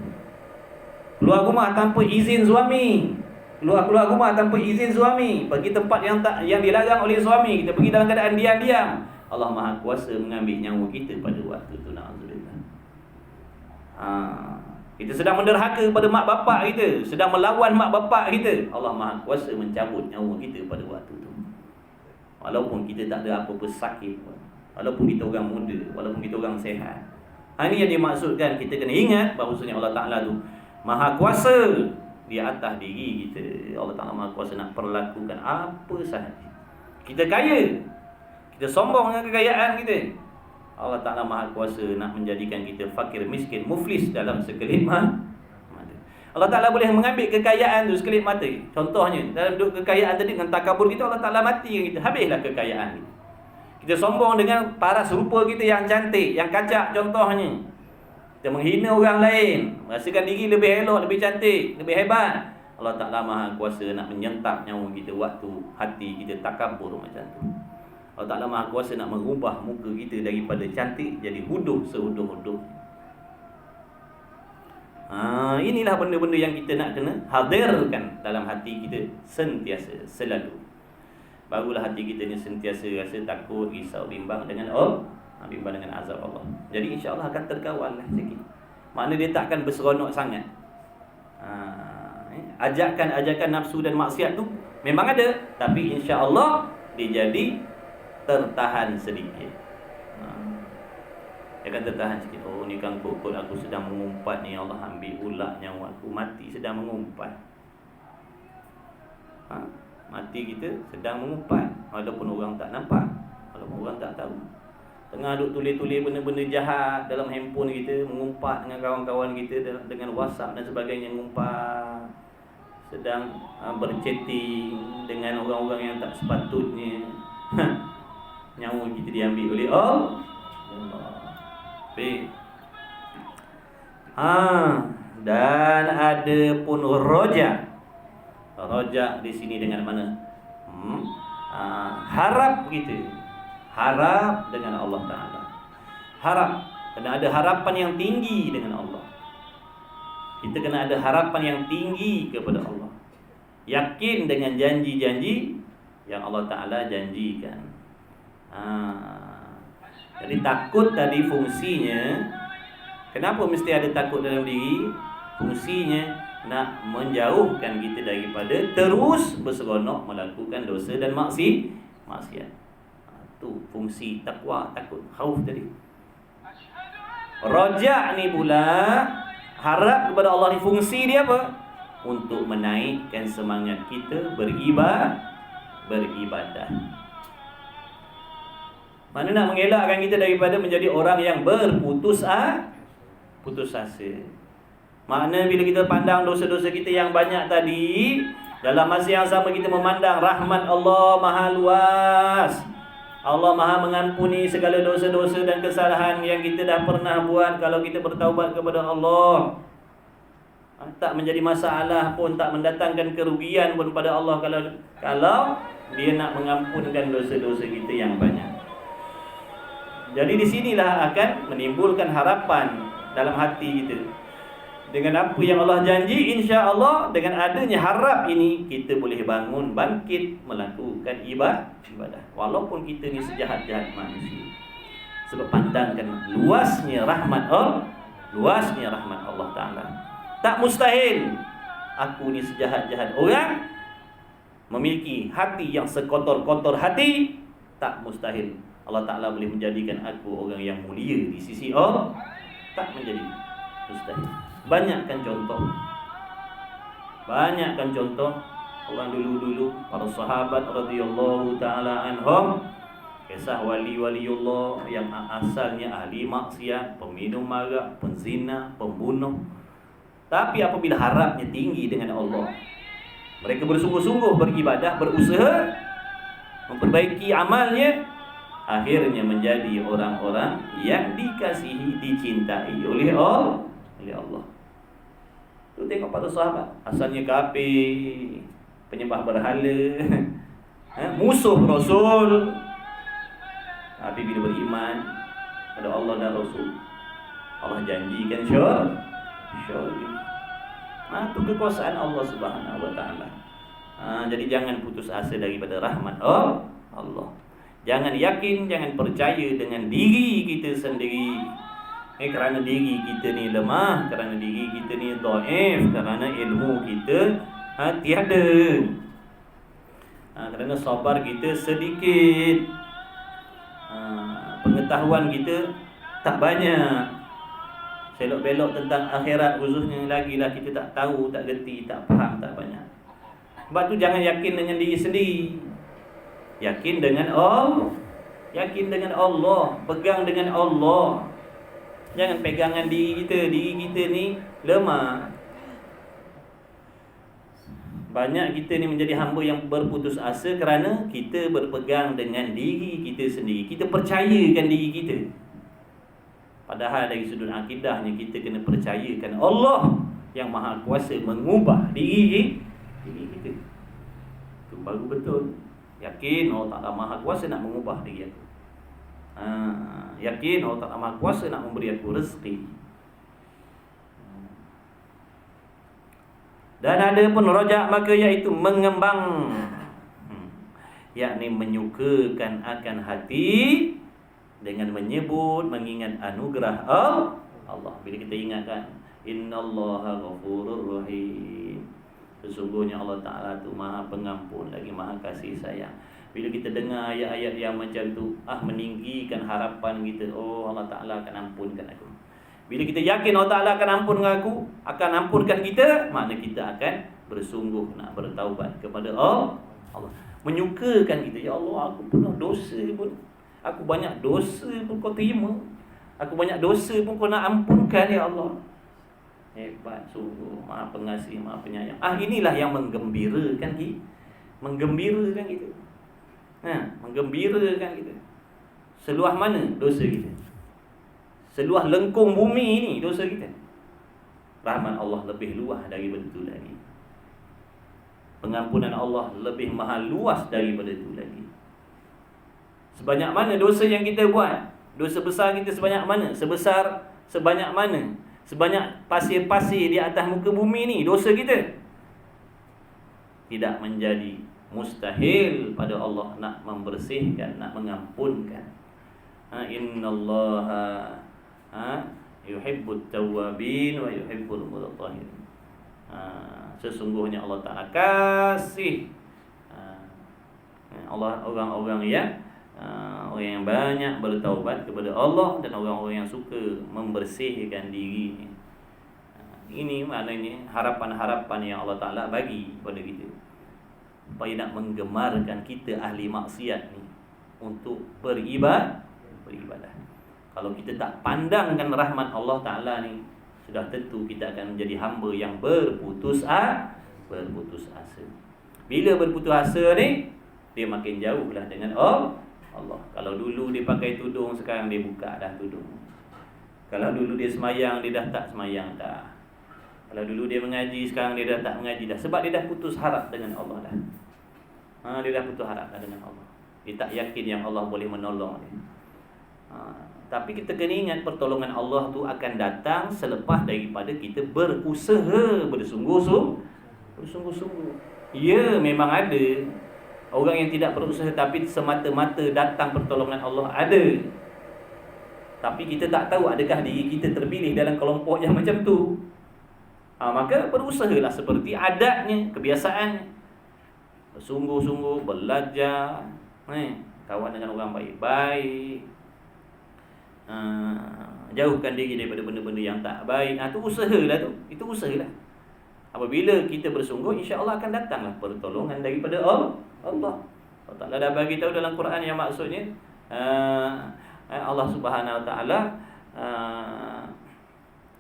Keluar rumah tanpa izin suami, keluar rumah tanpa izin suami, pergi tempat yang dilarang oleh suami, kita pergi dalam keadaan diam-diam, Allah Maha kuasa mengambil nyawa kita pada waktu tu. Na'udzubillah. Kita sedang menderhaka pada mak bapak kita, sedang melawan mak bapak kita, Allah Maha kuasa mencabut nyawa kita pada waktu tu. Walaupun kita tak ada apa-apa sakit, walaupun kita orang muda, walaupun kita orang sehat. Ini yang dimaksudkan, kita kena ingat bahawasanya Allah Ta'ala tu Maha kuasa di atas diri kita. Allah Ta'ala Maha kuasa nak perlakukan apa sahaja. Kita kaya, kita sombong dengan kekayaan kita, Allah Ta'ala Maha kuasa nak menjadikan kita fakir, miskin, muflis dalam sekelip mata. Allah Ta'ala boleh mengambil kekayaan tu sekelip mata. Contohnya, dalam kekayaan tadi dengan takabur kita, Allah Ta'ala mati kita, habislah kekayaan kita. Kita sombong dengan paras rupa kita yang cantik, yang kacak contohnya. Kita menghina orang lain, merasakan diri lebih elok, lebih cantik, lebih hebat. Allah Ta'ala Maha kuasa nak menyentap nyawa kita waktu hati kita takabur macam tu. Allah Ta'ala Maha kuasa nak merubah muka kita daripada cantik jadi huduh sehuduh-huduh. Inilah benda-benda yang kita nak kena hadirkan dalam hati kita sentiasa, selalu. Barulah hati kita ni sentiasa rasa takut, risau, bimbang dengan bimbang dengan azab Allah. Jadi insya-Allah akan terkawal lah sikit. Makna dia tak akan berseronok sangat. Ajakan-ajakan nafsu dan maksiat tu memang ada, tapi insya-Allah dia jadi tertahan sedikit. Dia akan tertahan sikit. Oh, ni kan pokok aku sedang mengumpat ni, Allah ambil pula nyawa aku, mati sedang mengumpat. Mati kita sedang mengumpat, walaupun orang tak nampak, walaupun orang tak tahu. Tengah duk tulis-tulis benda-benda jahat dalam handphone kita, mengumpat dengan kawan-kawan kita dengan WhatsApp dan sebagainya, mengumpat. Sedang berchatting dengan orang-orang yang tak sepatutnya. Nyawa kita diambil oleh Allah. Dan ada pun rojak. Rojak di sini dengan mana? Harap kita. Harap dengan Allah Ta'ala. Harap. Kena ada harapan yang tinggi dengan Allah. Kita kena ada harapan yang tinggi kepada Allah. Yakin dengan janji-janji yang Allah Ta'ala janjikan. Jadi takut tadi fungsinya, kenapa mesti ada takut dalam diri? Fungsinya nak menjauhkan kita daripada terus berseronok melakukan dosa dan maksiat. Itu fungsi takwa, takut, khauf tadi. Rojak ni pula, harap kepada Allah ni, fungsi dia apa? Untuk menaikkan semangat kita beribadah. Mana nak mengelakkan kita daripada menjadi orang yang berputus asa. Makna bila kita pandang dosa-dosa kita yang banyak tadi, dalam masa yang sama kita memandang rahmat Allah maha luas. Allah maha mengampuni segala dosa-dosa dan kesalahan yang kita dah pernah buat kalau kita bertaubat kepada Allah. Tak menjadi masalah pun, tak mendatangkan kerugian pun pada Allah kalau dia nak mengampunkan dosa-dosa kita yang banyak. Jadi di sinilah akan menimbulkan harapan dalam hati kita. Dengan apa yang Allah janji, insya-Allah dengan adanya harap ini kita boleh bangun, bangkit melakukan ibadah. Walaupun kita ni sejahat-jahat manusia. Sebab pandangkan luasnya rahmat Allah Ta'ala. Tak mustahil aku ni sejahat-jahat orang memiliki hati yang sekotor-kotor hati. Tak mustahil Allah Ta'ala boleh menjadikan aku orang yang mulia di sisi Allah. Tak menjadi mustahil. Banyakkan contoh orang dulu-dulu, para sahabat radhiyallahu ta'ala anhum. Kisah wali-waliullah yang asalnya ahli maksiat, peminum arak, penzina, pembunuh. Tapi apabila harapnya tinggi dengan Allah, mereka bersungguh-sungguh beribadah, berusaha memperbaiki amalnya, akhirnya menjadi orang-orang yang dikasihi, dicintai oleh Allah. Tu tengok para sahabat, asalnya kafir, penyembah berhala, musuh Rasul. Tapi bila beriman pada Allah dan Rasul, Allah janjikan syurga. Itu kekuasaan Allah Subhanahu wa taala. Jadi jangan putus asa daripada rahmat Allah. Jangan yakin, jangan percaya dengan diri kita sendiri. Kerana diri kita ni lemah, kerana diri kita ni dhaif, kerana ilmu kita tiada, kerana sabar kita sedikit, pengetahuan kita tak banyak, selok-belok tentang akhirat khususnya lagilah kita tak tahu, tak gerti, tak faham, tak banyak. Sebab tu jangan yakin dengan diri sendiri. Yakin dengan Allah, pegang dengan Allah. Jangan pegangan diri kita ni lemah. Banyak kita ni menjadi hamba yang berputus asa kerana kita berpegang dengan diri kita sendiri. Kita percayakan diri kita. Padahal dari sudut akidahnya kita kena percayakan Allah yang maha kuasa mengubah diri kita. Itu baru betul. Yakin Allah Ta'ala maha kuasa nak mengubah diri aku. Yakin Allah Ta'ala maha kuasa nak memberi aku rezeki. Dan ada pun rojak maka iaitu mengembang, yakni menyukakan akan hati dengan menyebut, mengingat anugerah Allah. Bila kita ingatkan innallaha ghafurur rahim, sesungguhnya Allah Ta'ala itu maha pengampun lagi maha kasih sayang. Bila kita dengar ayat-ayat yang macam tu, meninggikan harapan kita. Oh, Allah Ta'ala akan ampunkan aku. Bila kita yakin Allah Ta'ala akan ampunkan kita, maknanya kita akan bersungguh nak bertaubat kepada Allah. Menyukakan kita. Ya Allah, aku penuh dosa pun, aku banyak dosa pun kau terima, aku banyak dosa pun kau nak ampunkan ya Allah. Hebat sungguh, maha pengasih, maha penyayang. Inilah yang menggembirakan kita. Menggembirakan kita. Seluas mana dosa kita? Seluas lengkung bumi ini dosa kita. Rahmat Allah lebih luas daripada itu lagi. Pengampunan Allah lebih maha luas daripada itu lagi. Sebanyak mana dosa yang kita buat, dosa besar kita sebanyak mana? Sebanyak mana? Sebanyak pasir-pasir di atas muka bumi ni dosa kita. Tidak menjadi mustahil pada Allah nak membersihkan, nak mengampunkan. Innallaha yuhibbut tawwabin wa yuhibbul mutatahhirin. Sesungguhnya Allah Ta'ala kasih Allah orang-orang yang orang yang banyak bertaubat kepada Allah dan orang-orang yang suka membersihkan diri. Ini maknanya harapan-harapan yang Allah Ta'ala bagi kepada kita, supaya nak menggemarkan kita ahli maksiat ni untuk beribadah. Kalau kita tak pandangkan rahmat Allah Ta'ala ni, sudah tentu kita akan menjadi hamba yang berputus asa. Bila berputus asa ni, dia makin jauhlah dengan Allah. Kalau dulu dia pakai tudung, sekarang dia buka dah tudung. Kalau dulu dia semayang, dia dah tak semayang dah. Kalau dulu dia mengaji, sekarang dia dah tak mengaji dah. Sebab dia dah putus harap dengan Allah dah. Dia dah putus harap dah dengan Allah. Dia tak yakin yang Allah boleh menolong dia. Tapi kita kena ingat pertolongan Allah tu akan datang selepas daripada kita berusaha bersungguh-sungguh. Ya, memang ada orang yang tidak berusaha tapi semata-mata datang pertolongan Allah, ada. Tapi kita tak tahu adakah diri kita terpilih dalam kelompok yang macam tu. Maka berusahalah seperti adatnya, kebiasaannya. Bersungguh-sungguh, belajar, kawan dengan orang baik-baik, jauhkan diri daripada benda-benda yang tak baik. Itu usahalah tu. Itu usahalah. Apabila kita bersungguh, insya-Allah akan datanglah pertolongan daripada Allah. Allah Taala dah bagi tahu dalam Quran yang maksudnya Allah Subhanahu Wa Taala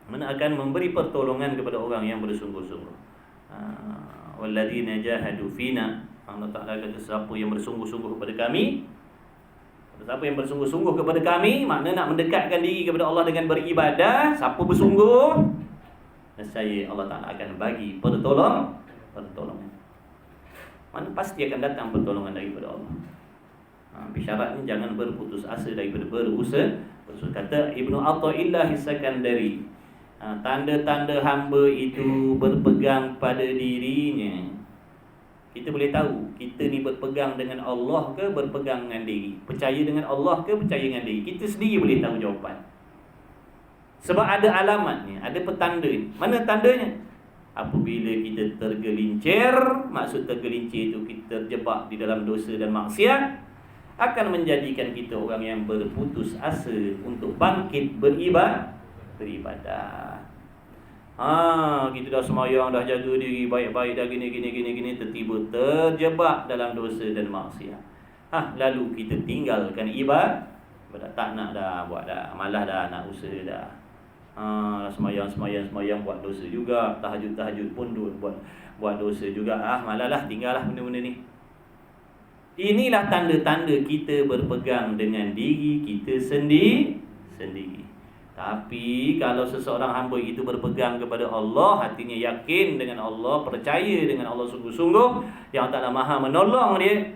akan memberi pertolongan kepada orang yang bersungguh-sungguh. Walladzina jahadu fina, Allah Taala kata siapa yang bersungguh-sungguh kepada kami, siapa yang bersungguh-sungguh kepada kami, makna nak mendekatkan diri kepada Allah dengan beribadah. Siapa bersungguh, nescaya Allah Ta'ala akan bagi pertolongan. Mana pasti akan datang pertolongan daripada Allah. Syaratnya jangan berputus asa daripada berusaha. Kata Ibnu Athaillah As-Sakandari, tanda-tanda hamba itu berpegang pada dirinya. Kita boleh tahu kita ni berpegang dengan Allah ke berpegang dengan diri, percaya dengan Allah ke percaya dengan diri. Kita sendiri boleh tahu jawapan. Sebab ada alamatnya, ada petanda. Mana tandanya? Apabila kita tergelincir, maksud tergelincir itu kita terjebak di dalam dosa dan maksiat, akan menjadikan kita orang yang berputus asa untuk bangkit beribadah. Kita dah semayang, dah jaga diri baik-baik, dah gini, tiba-tiba terjebak dalam dosa dan maksiat. Lalu kita tinggalkan ibadah, tak nak dah buat dah, malah dah nak usaha dah. Semayang buat dosa juga, tahajud pun buat dosa juga. Malahlah, tinggallah benda-benda ni. Inilah tanda-tanda kita berpegang dengan diri kita sendiri. Tapi kalau seseorang hamba itu berpegang kepada Allah, hatinya yakin dengan Allah, percaya dengan Allah sungguh-sungguh, yang Ta'ala Maha menolong dia,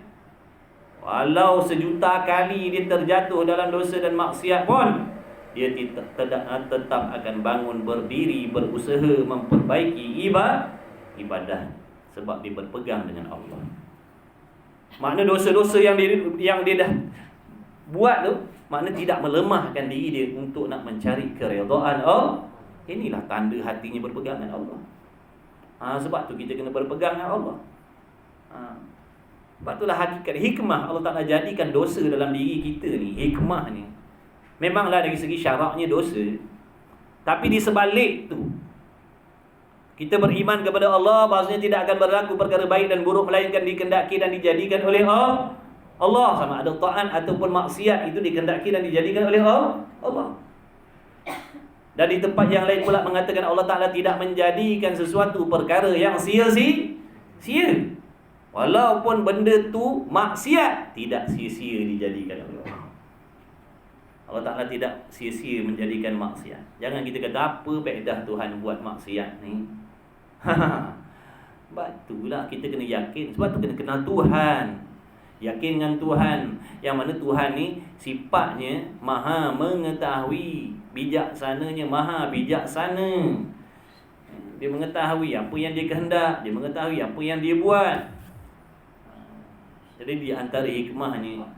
walau sejuta kali dia terjatuh dalam dosa dan maksiat pun, dia tetap akan bangun, berdiri, berusaha memperbaiki ibadah, sebab dia berpegang dengan Allah. Makna dosa-dosa yang dia dah buat tu, makna tidak melemahkan diri dia untuk nak mencari keredaan Allah. Inilah tanda hatinya berpegang dengan Allah. Sebab tu kita kena berpegang dengan Allah. Sebab itulah hakikat hikmah Allah Ta'ala jadikan dosa dalam diri kita ni. Hikmah ni memanglah dari segi syaraknya dosa, tapi di sebalik tu kita beriman kepada Allah, bahasanya tidak akan berlaku perkara baik dan buruk melainkan dikehendaki dan dijadikan oleh Allah. Sama ada taat ataupun maksiat itu dikehendaki dan dijadikan oleh Allah. Dan di tempat yang lain pula mengatakan Allah Ta'ala tidak menjadikan sesuatu perkara yang sia-sia. Walaupun benda tu maksiat, tidak sia-sia dijadikan oleh Allah. Allah Ta'ala tidak sia-sia menjadikan maksiat. Jangan kita kata apa faedah Tuhan buat maksiat ni. Sebab itulah kita kena yakin. Sebab tu kena kenal Tuhan. Yakin dengan Tuhan. Yang mana Tuhan ni sifatnya maha mengetahui. Bijaksananya maha bijaksana. Dia mengetahui apa yang dia kehendak. Dia mengetahui apa yang dia buat. Jadi di antara hikmahnya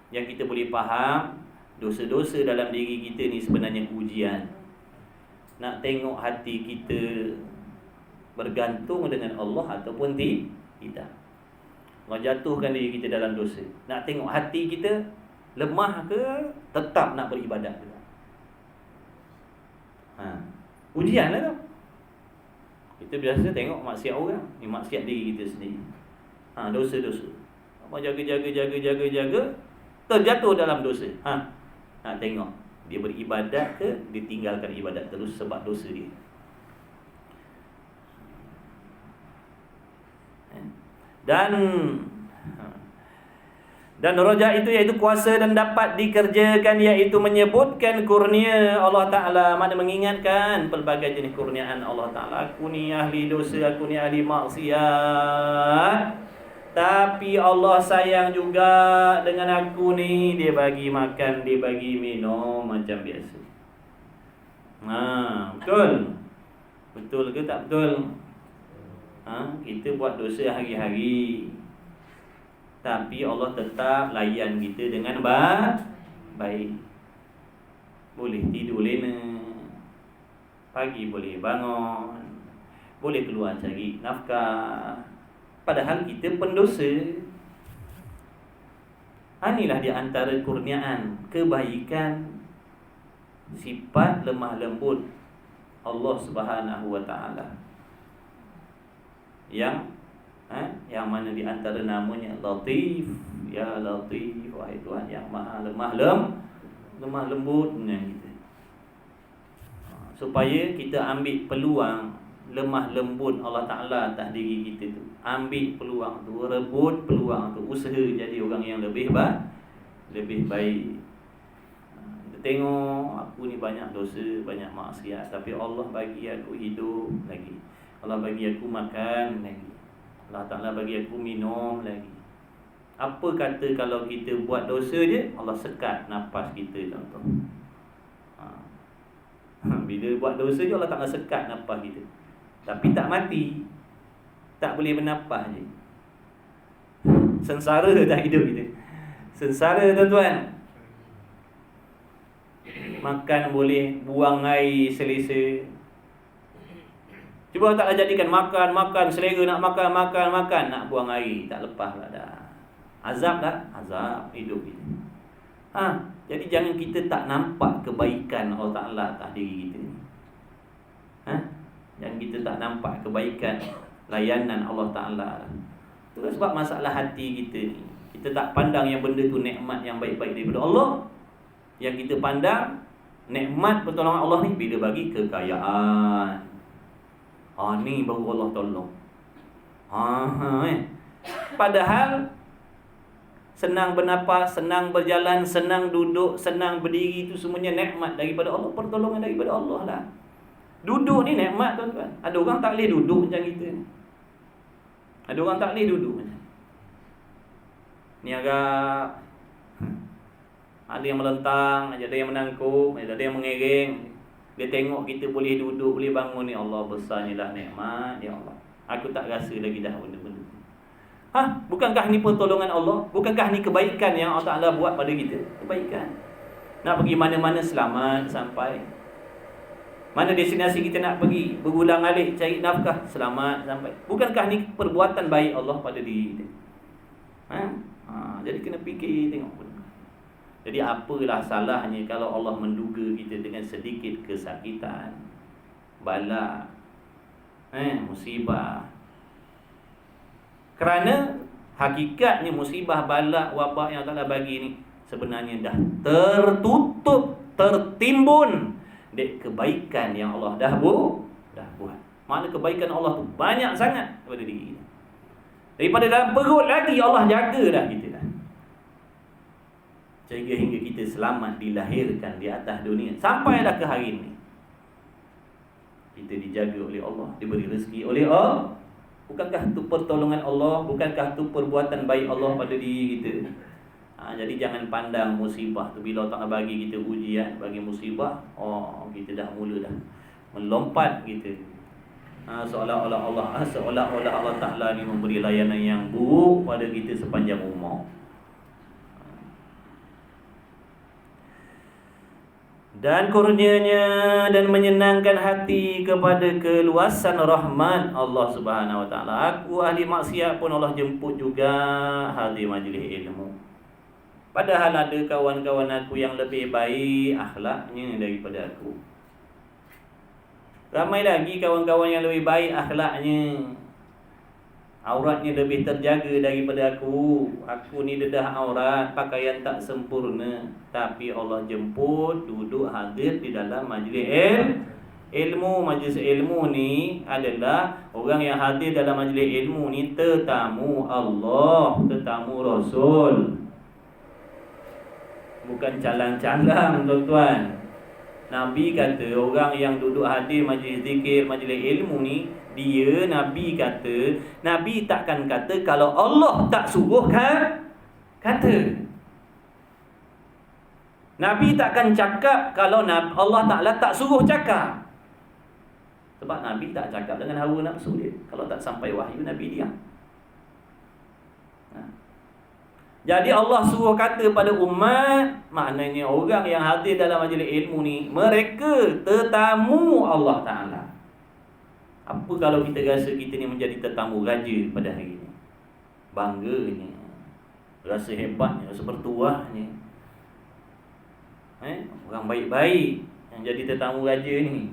yang kita boleh faham, dosa-dosa dalam diri kita ni sebenarnya ujian. Nak tengok hati kita bergantung dengan Allah ataupun tidak. Allah jatuhkan diri kita dalam dosa. Nak tengok hati kita lemah ke tetap nak beribadat ke. Ujian lah tu. Kita biasa tengok maksiat orang, ni maksiat diri kita sendiri. Dosa-dosa. Apa jaga, terjatuh dalam dosa. Nak tengok dia beribadat ke dia tinggalkan ibadat terus sebab dosa dia. Dan roja itu iaitu kuasa dan dapat dikerjakan, iaitu menyebutkan kurnia Allah Ta'ala. Mana mengingatkan pelbagai jenis kurniaan Allah Ta'ala. Aku ni ahli dosa, aku ni ahli maksiat, Tapi Allah sayang juga dengan aku ni. Dia bagi makan, dia bagi minum macam biasa. Betul? Betul ke tak betul? Kita buat dosa hari-hari, tapi Allah tetap layan kita dengan baik. Boleh tidur lena, pagi boleh bangun, boleh keluar cari nafkah, padahal kita pendosa. Inilah di antara kurniaan, kebaikan, sifat lemah lembut Allah Subhanahu wa taala. Yang mana di antara namanya Latif. Ya Latif, wahai Tuhan yang maha lemah lembut dengan kita. Supaya kita ambil peluang lemah lembut Allah Ta'ala atas diri kita tu. Ambil peluang tu, rebut peluang tu, usaha jadi orang yang lebih baik. Kita tengok aku ni banyak dosa, banyak maksiat, tapi Allah bagi aku hidup lagi, Allah bagi aku makan lagi, Allah Ta'ala bagi aku minum lagi. Apa kata kalau kita buat dosa je, Allah sekat nafas kita contoh. Bila buat dosa je Allah Ta'ala sekat nafas kita, tapi tak mati, tak boleh bernafas je. Sengsara dah hidup kita. Sengsara tuan-tuan. Makan boleh, buang air selesa. Cuba tak jadikan makan selera, nak makan, nak buang air, tak lepas lah dah. Azab dah, azab hidup kita. Jadi jangan kita tak nampak kebaikan Allah Ta'ala atas diri kita ni. Jangan kita tak nampak kebaikan layanan Allah Ta'ala. Itu sebab masalah hati kita ni. Kita tak pandang yang benda tu nikmat yang baik-baik daripada Allah. Yang kita pandang nikmat pertolongan Allah ni bila bagi kekayaan. Ni baru Allah tolong. Padahal senang bernafas, senang berjalan, senang duduk, senang berdiri, itu semuanya nikmat daripada Allah, pertolongan daripada Allah lah. Duduk ni nikmat tuan-tuan. Ada orang tak boleh duduk macam kita ni. Ada orang tak boleh duduk macam ni, agak ada yang melentang, ada yang menangkuk, ada yang mengereng. Dia tengok kita boleh duduk, boleh bangun, ni Allah besarnya lah nikmat, ya Allah. Aku tak rasa lagi dah benda-benda. Bukankah ni pertolongan Allah? Bukankah ni kebaikan yang Allah Ta'ala buat pada kita? Kebaikan. Nak pergi mana-mana selamat sampai. Mana destinasi kita nak pergi, berulang-alik cari nafkah, selamat sampai. Bukankah ni perbuatan baik Allah pada diri kita? Jadi kena fikir, tengok. Jadi apalah salahnya kalau Allah menduga kita dengan sedikit kesakitan, bala, musibah. Kerana hakikatnya musibah, bala, wabak yang Allah bagi ni sebenarnya dah tertutup, tertimbun dari kebaikan yang Allah dah buat. Makna kebaikan Allah tu banyak sangat pada diri kita. Daripada dalam perut lagi Allah jaga dah kita dah. Sehingga hingga kita selamat dilahirkan di atas dunia, sampailah ke hari ini kita dijaga oleh Allah, diberi rezeki oleh Allah. Bukankah itu pertolongan Allah? Bukankah itu perbuatan baik Allah pada diri kita? Jadi jangan pandang musibah tu, bila Allah bagi kita ujian, bagi musibah, kita dah mula dah melompat kita. Seolah-olah Allah Ta'ala ni memberi layanan yang buruk pada kita sepanjang umur. Dan kurnianya dan menyenangkan hati kepada keluasan rahmat Allah Subhanahu Wa Taala. Aku ahli maksiat pun Allah jemput juga hadir majlis ilmu. Padahal ada kawan-kawan aku yang lebih baik akhlaknya daripada aku. Ramai lagi kawan-kawan yang lebih baik akhlaknya, auratnya lebih terjaga daripada aku. Aku ni dedah aurat, pakaian tak sempurna, tapi Allah jemput duduk hadir di dalam majlis ilmu. Majlis ilmu ni adalah orang yang hadir dalam majlis ilmu ni tetamu Allah, tetamu Rasul. Bukan calang-calang tuan-tuan. Nabi kata orang yang duduk hadir majlis zikir, majlis ilmu ni, dia Nabi kata, Nabi takkan kata kalau Allah tak suruh kata. Nabi takkan cakap kalau Allah Ta'ala tak suruh cakap. Sebab Nabi tak cakap dengan hawa nafsu dia. Kalau tak sampai wahyu, Nabi diam. Jadi Allah suruh kata pada umat, maknanya orang yang hadir dalam majlis ilmu ni, mereka tetamu Allah Ta'ala. Apa kalau kita rasa kita ni menjadi tetamu raja pada hari ni? Bangganya, rasa hebatnya, rasa bertuahnya. Orang baik-baik yang jadi tetamu raja ni,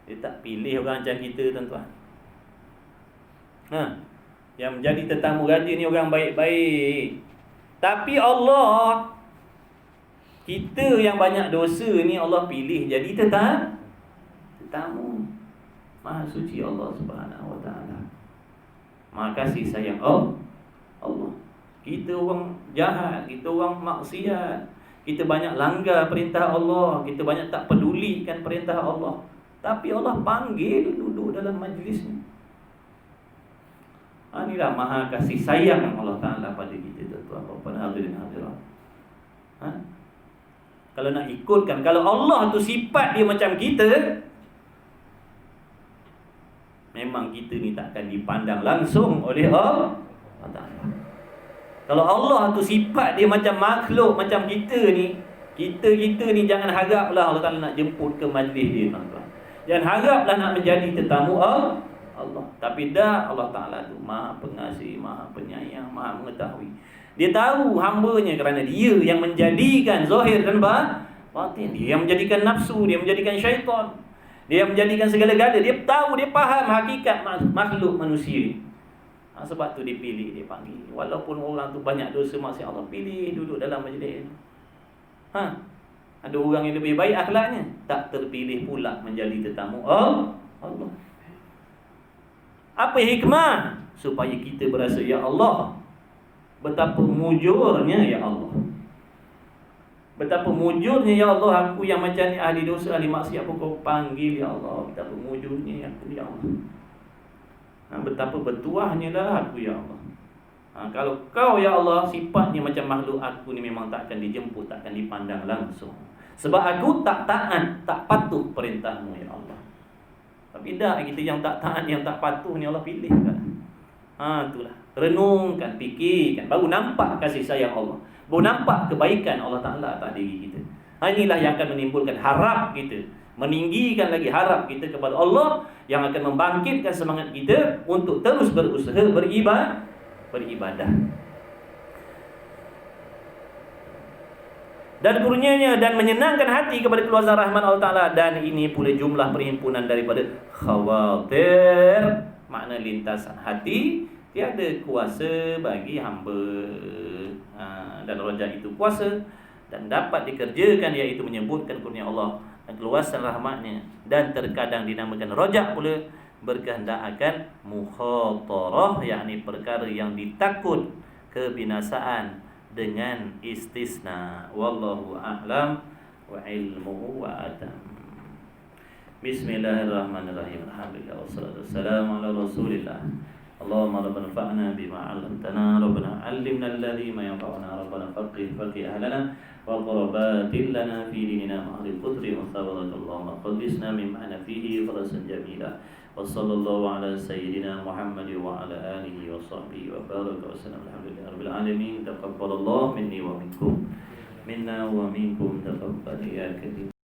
dia tak pilih orang macam kita, tuan-tuan. Yang menjadi tetamu raja ni orang baik-baik. Tapi Allah, kita yang banyak dosa ni, Allah pilih jadi tetamu. Maha suci Allah Subhanahu Wa Taala, Maha kasih sayang Allah. Kita orang jahat, kita orang maksiat, kita banyak langgar perintah Allah, kita banyak tak pedulikan perintah Allah, tapi Allah panggil duduk dalam majlis ni. Inilah maha kasih sayang Allah Ta'ala pada kita, tuan-tuan, puan-puan, hadirin hadirat. Kalau nak ikutkan, kalau Allah tu sifat dia macam kita, memang kita ni takkan dipandang langsung oleh Allah Ta'ala. Kalau Allah tu sifat dia macam makhluk, macam kita ni, kita ni jangan haraplah Allah Ta'ala nak jemput ke majlis dia, tuan-tuan. Jangan haraplah nak menjadi tetamu Allah. Tapi dah, Allah Ta'ala tu maha pengasih, maha penyayang, maha mengetahui. Dia tahu hamba-Nya kerana dia yang menjadikan zahir dan batin. Dia yang menjadikan nafsu, dia menjadikan syaitan, dia yang menjadikan segala-gala. Dia tahu, dia faham hakikat makhluk manusia. Sebab tu dia pilih, dia panggil. Walaupun orang tu banyak dosa maksiat, Allah pilih duduk dalam majlis. Ada orang yang lebih baik akhlaknya, tak terpilih pula menjadi tetamu Allah. Apa hikmah? Supaya kita berasa, ya Allah, betapa mujurnya ya Allah, betapa mujurnya ya Allah, aku yang macam ni, ahli dosa, ahli maksiat pun kau panggil ya Allah. Betapa mujurnya aku ya Allah. Betapa bertuahnya lah aku ya Allah. Kalau kau ya Allah sifatnya macam makhluk, aku ni memang takkan dijemput, takkan dipandang langsung. Sebab aku tak taat, tak patuh perintahmu ya Allah. Tapi dah, kita yang tak taat, yang tak patuh ni Allah pilih kan. Itulah. Renungkan, fikirkan, baru nampak kasih sayang Allah, baru nampak kebaikan Allah Ta'ala atas diri kita. Inilah yang akan menimbulkan harap kita, meninggikan lagi harap kita kepada Allah, yang akan membangkitkan semangat kita untuk terus berusaha beribadah. Dan kurnianya dan menyenangkan hati kepada keluarga rahman Allah Ta'ala. Dan ini pula jumlah perhimpunan daripada khawatir, makna lintasan hati. Tiada kuasa bagi hamba, dan roja itu kuasa dan dapat dikerjakan, iaitu menyebutkan kurnia Allah dan keluasan rahmatnya. Dan terkadang dinamakan roja pula, berkehendak akan mukhatarah, yakni perkara yang ditakut kebinasaan dengan istisna. Wallahu a'lam wa ilmuhu wa atam. Bismillahirrahmanirrahim. Alhamdulillah wassalatu wassalamu ala Rasulillah. Allahumma rabbana fa'na bima 'allamtana, rabbana 'allimna alladhi ma yanfa'una, rabbana faqih ahlana wa qurbatil lana fi dinina ma'al qudri wa sabarakallahu qadisna mimma fihi farasan jamila. وصلى الله على سيدنا محمد وعلى آله وصحبه وبارك وسلم. الحمد لله رب العالمين. تقبل الله مني ومنكم، منا ومنكم، تقبل يا كريم.